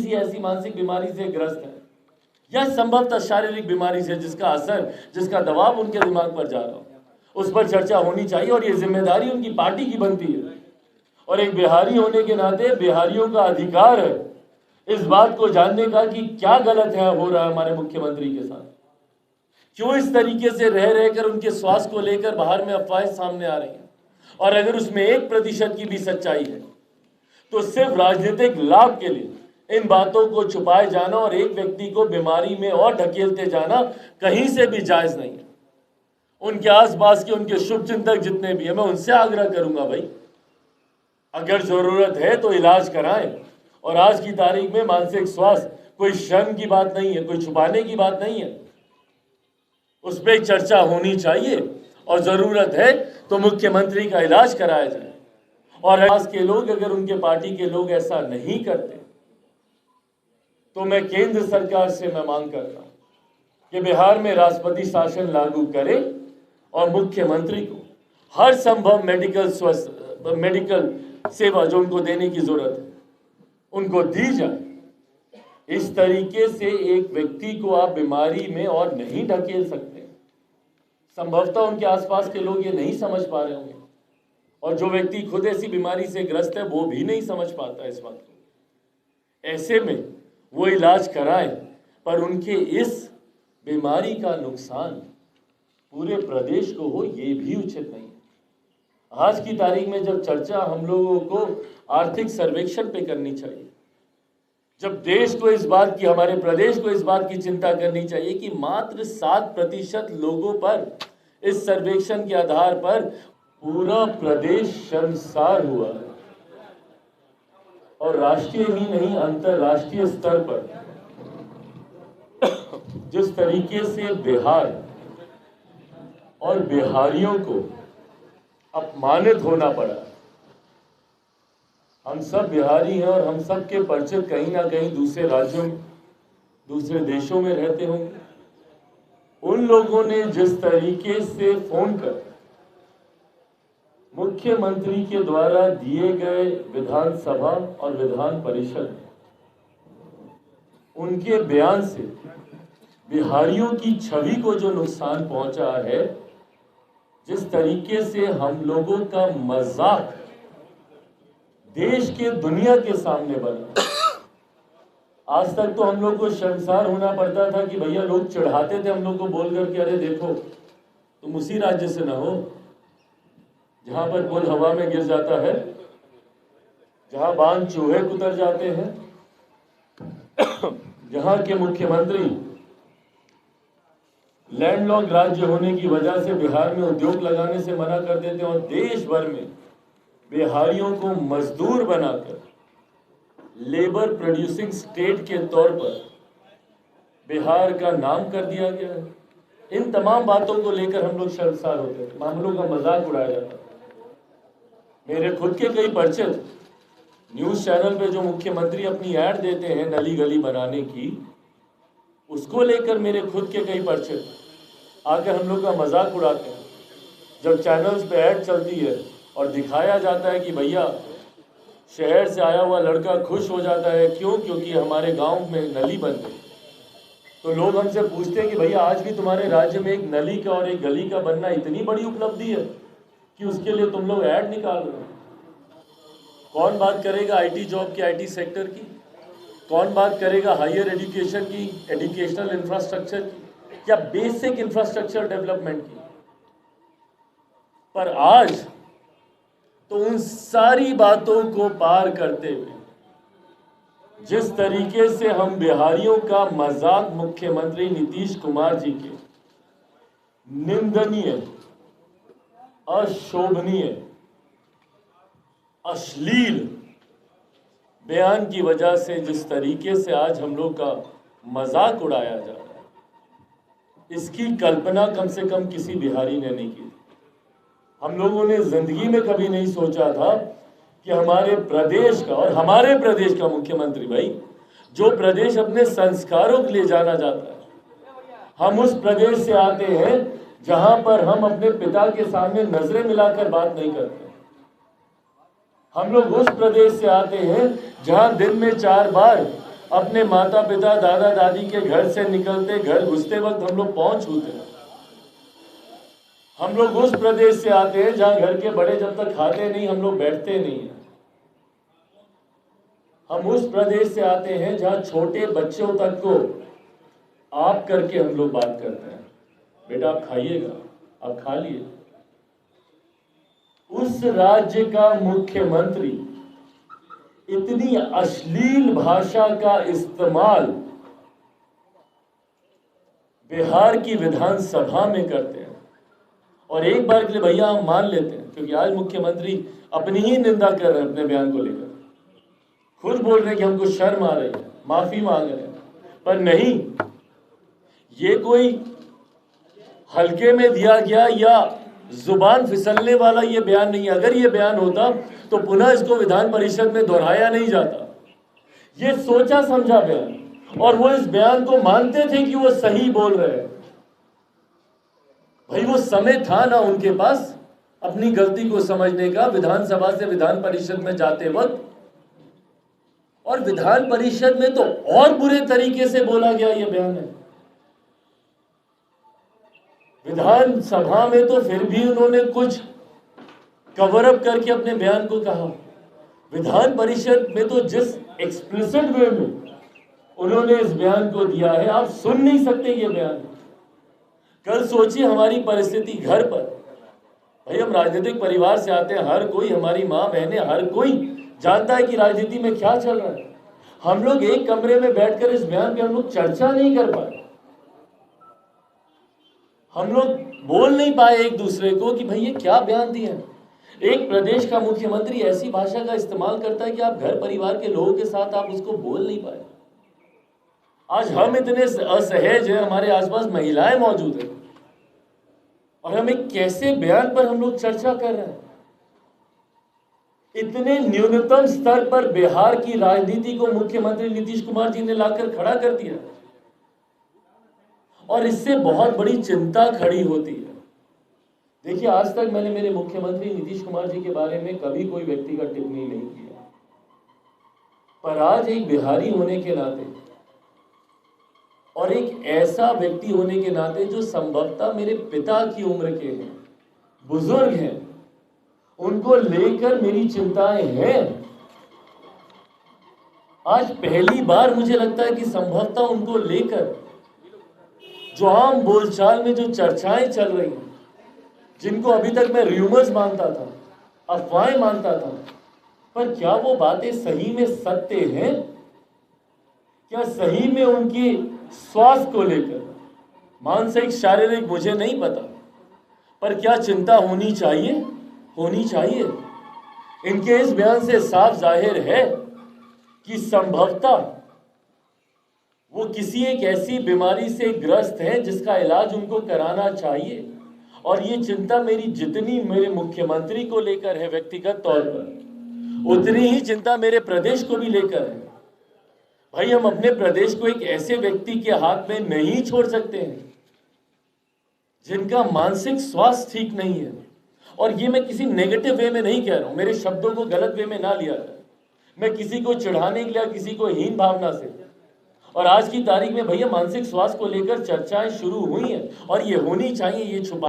किसी ऐसी मानसिक बीमारी से ग्रस्त हैं या संभवतः शारीरिक बीमारी से जिसका असर, जिसका दबाव उनके दिमाग पर जा रहा हो, उस पर चर्चा होनी चाहिए और ये जिम्मेदारी उनकी पार्टी की बनती है। और एक बिहारी होने के नाते बिहारियों का अधिकार है इस बात को जानने का कि क्या गलत है हो रहा है हमारे मुख्यमंत्री के साथ, क्यों इस तरीके से रह रहकर उनके स्वास्थ्य को लेकर बाहर में अफवाहें सामने आ रही हैं। और अगर उसमें 1% की भी सच्चाई है तो सिर्फ राजनीतिक लाभ के लिए इन बातों को छुपाए जाना और एक व्यक्ति को बीमारी में और ढकेलते जाना कहीं से भी जायज नहीं है। उनके आसपास के उनके शुभचिंतक जितने भी हैं, मैं उनसे आग्रह करूंगा भाई, अगर जरूरत है तो इलाज कराएं। और आज की तारीख में मानसिक स्वास्थ्य कोई शर्म की बात नहीं है, कोई छुपाने की बात नहीं है, उस पर चर्चा होनी चाहिए और जरूरत है तो मुख्यमंत्री का इलाज कराया जाए। और आज के लोग, अगर उनके पार्टी के लोग ऐसा नहीं करते तो मैं केंद्र सरकार से मैं मांग करता हूं कि बिहार में राष्ट्रपति शासन लागू करे और मुख्यमंत्री को हर संभव मेडिकल सेवा जो उनको देने की जरूरत है उनको दी जाए। इस तरीके से एक व्यक्ति को आप बीमारी में और नहीं ढकेल सकते। संभवतः उनके आसपास के लोग ये नहीं समझ पा रहे होंगे और जो व्यक्ति खुद ऐसी बीमारी से ग्रस्त है वो भी नहीं समझ पाता इस बात को। ऐसे में वो इलाज कराएं, पर उनके इस बीमारी का नुकसान पूरे प्रदेश को हो ये भी उचित नहीं है। आज की तारीख में जब चर्चा हम लोगों को आर्थिक सर्वेक्षण पे करनी चाहिए, जब देश को इस बात की, हमारे प्रदेश को इस बात की चिंता करनी चाहिए कि मात्र 7% लोगों पर इस सर्वेक्षण के आधार पर पूरा प्रदेश शर्मसार हुआ है। और राष्ट्रीय ही नहीं अंतरराष्ट्रीय स्तर पर जिस तरीके से बिहार और बिहारियों को अपमानित होना पड़ा, हम सब बिहारी हैं और हम सब के परिचित कहीं ना कहीं दूसरे राज्यों में, दूसरे देशों में रहते होंगे। उन लोगों ने जिस तरीके से फोन कर मुख्यमंत्री के द्वारा दिए गए विधानसभा और विधान परिषद उनके बयान से बिहारियों की छवि को जो नुकसान पहुंचा है, जिस तरीके से हम लोगों का मजाक देश के दुनिया के सामने बना। आज तक तो हम लोग को शर्मसार होना पड़ता था कि भैया लोग चढ़ाते थे हम लोग को बोल करके, अरे देखो तुम उसी राज्य से ना हो जहां पर पुल हवा में गिर जाता है, जहां बांध चूहे कुतर जाते हैं, जहां के मुख्यमंत्री लैंडलॉक राज्य होने की वजह से बिहार में उद्योग लगाने से मना कर देते हैं और देश भर में बिहारियों को मजदूर बनाकर लेबर प्रोड्यूसिंग स्टेट के तौर पर बिहार का नाम कर दिया गया है। इन तमाम बातों को लेकर हम लोग शर्मसार होते हैं, मामलों का मजाक उड़ाया जाता है। मेरे खुद के कई परिचित न्यूज चैनल पे जो मुख्यमंत्री अपनी ऐड देते हैं नली गली बनाने की, उसको लेकर मेरे खुद के कई परिचित आकर हम लोग का मजाक उड़ाते हैं। जब चैनल्स पे ऐड चलती है और दिखाया जाता है कि भैया शहर से आया हुआ लड़का खुश हो जाता है, क्यों? क्योंकि हमारे गांव में नली बन गई, तो लोग हमसे पूछते हैं कि भैया आज भी तुम्हारे राज्य में एक नली का और एक गली का बनना इतनी बड़ी उपलब्धि है कि उसके लिए तुम लोग ऐड निकाल रहे हो। कौन बात करेगा आईटी जॉब की, आईटी सेक्टर की? कौन बात करेगा हायर एजुकेशन की, एजुकेशनल इंफ्रास्ट्रक्चर की या बेसिक इंफ्रास्ट्रक्चर डेवलपमेंट की? पर आज तो उन सारी बातों को पार करते हुए जिस तरीके से हम बिहारियों का मजाक मुख्यमंत्री नीतीश कुमार जी के निंदनीय, अशोभनीय, अश्लील बयान की वजह से जिस तरीके से आज हम लोग का मजाक उड़ाया जा रहा है, इसकी कल्पना कम से कम किसी बिहारी ने नहीं की। हम लोगों ने जिंदगी में कभी नहीं सोचा था कि हमारे प्रदेश का और हमारे प्रदेश का मुख्यमंत्री, भाई जो प्रदेश अपने संस्कारों के लिए जाना जाता है, हम उस प्रदेश से आते हैं जहां पर हम अपने पिता के सामने नजरें मिलाकर बात नहीं करते। हम लोग उस प्रदेश से आते हैं जहां दिन में 4 बार अपने माता पिता दादा दादी के घर से निकलते, घर घुसते वक्त हम लोग पाँव छूते हैं। हम लोग उस प्रदेश से आते हैं जहां घर के बड़े जब तक खाते नहीं हम लोग बैठते नहीं हैं। हम उस प्रदेश से आते हैं जहां छोटे बच्चों तक को आप करके हम लोग बात करते हैं, बेटा आप खाइएगा, आप खा लिए। उस राज्य का मुख्यमंत्री इतनी अश्लील भाषा का इस्तेमाल बिहार की विधानसभा में करते हैं। और एक बार के लिए भैया हम मान लेते हैं, क्योंकि आज मुख्यमंत्री अपनी ही निंदा कर रहे हैं अपने बयान को लेकर, खुद बोल रहे हैं कि हमको शर्म आ रही है, माफी मांग रहे हैं, पर नहीं, ये कोई हल्के में दिया गया या जुबान फिसलने वाला ये बयान नहीं। अगर ये बयान होता तो पुनः इसको विधान परिषद में दोहराया नहीं जाता। ये सोचा समझा बयान, और वो इस बयान को मानते थे कि वो सही बोल रहे हैं। भाई वो समय था ना उनके पास अपनी गलती को समझने का, विधानसभा से विधान परिषद में जाते वक्त। और विधान परिषद में तो और बुरे तरीके से बोला गया ये बयान है। विधानसभा में तो फिर भी उन्होंने कुछ कवर अप करके अपने बयान को कहा। विधान परिषद में तो जिस एक्सप्लिसिट वे में उन्होंने इस बयान को दिया है, आप सुन नहीं सकते ये बयान। कल सोचिए हमारी परिस्थिति घर पर। भाई हम राजनीतिक परिवार से आते हैं, हर कोई, हमारी माँ बहनें, हर कोई जानता है कि राजनीति में क्या चल रहा है। हम लोग एक कमरे में बैठकर इस बयान पे हम लोग चर्चा नहीं कर पाए। हम लोग बोल नहीं पाए एक दूसरे को कि भाई ये क्या बयान दिया है। एक प्रदेश का मुख्यमंत्री ऐसी भाषा का इस्तेमाल करता है कि आप घर परिवार के लोगों के साथ आप उसको बोल नहीं पाए। आज हम इतने असहज हैं, हमारे आसपास महिलाएं मौजूद हैं, और हम एक कैसे बयान पर हम लोग चर्चा कर रहे हैं। इतने न्यूनतम स्तर पर बिहार की राजनीति को मुख्यमंत्री नीतीश कुमार जी ने लाकर खड़ा कर दिया, और इससे बहुत बड़ी चिंता खड़ी होती है। देखिए आज तक मैंने मेरे मुख्यमंत्री नीतीश कुमार जी के बारे में कभी कोई व्यक्तिगत टिप्पणी नहीं किया, पर आज एक बिहारी होने के नाते और एक ऐसा व्यक्ति होने के नाते जो संभवतः मेरे पिता की उम्र के हैं, बुजुर्ग हैं, उनको लेकर मेरी चिंताएं हैं। आज पहली बार मुझे लगता है कि संभवतः उनको लेकर जो आम बोलचाल में जो चर्चाएं चल रही हैं, जिनको अभी तक मैं र्यूमर्स मानता था, अफवाहें मानता था, पर क्या वो बातें सही में सत्य हैं? क्या सही में उनकी स्वास्थ्य को लेकर, मानसिक शारीरिक मुझे नहीं पता, पर क्या चिंता होनी चाहिए? होनी चाहिए। इनके इस बयान से साफ जाहिर है कि संभवतः वो किसी एक ऐसी बीमारी से ग्रस्त हैं जिसका इलाज उनको कराना चाहिए। और ये चिंता मेरी जितनी मेरे मुख्यमंत्री को लेकर है व्यक्तिगत तौर पर, उतनी ही चिंता मेरे प्रदेश को भी लेकर है। भाई हम अपने प्रदेश को एक ऐसे व्यक्ति के हाथ में नहीं छोड़ सकते हैं जिनका मानसिक स्वास्थ्य ठीक नहीं है। और ये मैं किसी नेगेटिव वे में नहीं कह रहा हूं, मेरे शब्दों को गलत वे में ना लिया जाए। मैं किसी को चिढ़ाने के लिए, किसी को हीन भावना से, और आज की तारीख में भैया मानसिक स्वास्थ्य को लेकर चर्चाएं शुरू हुई हैं, और ये होनी चाहिए, ये छुपा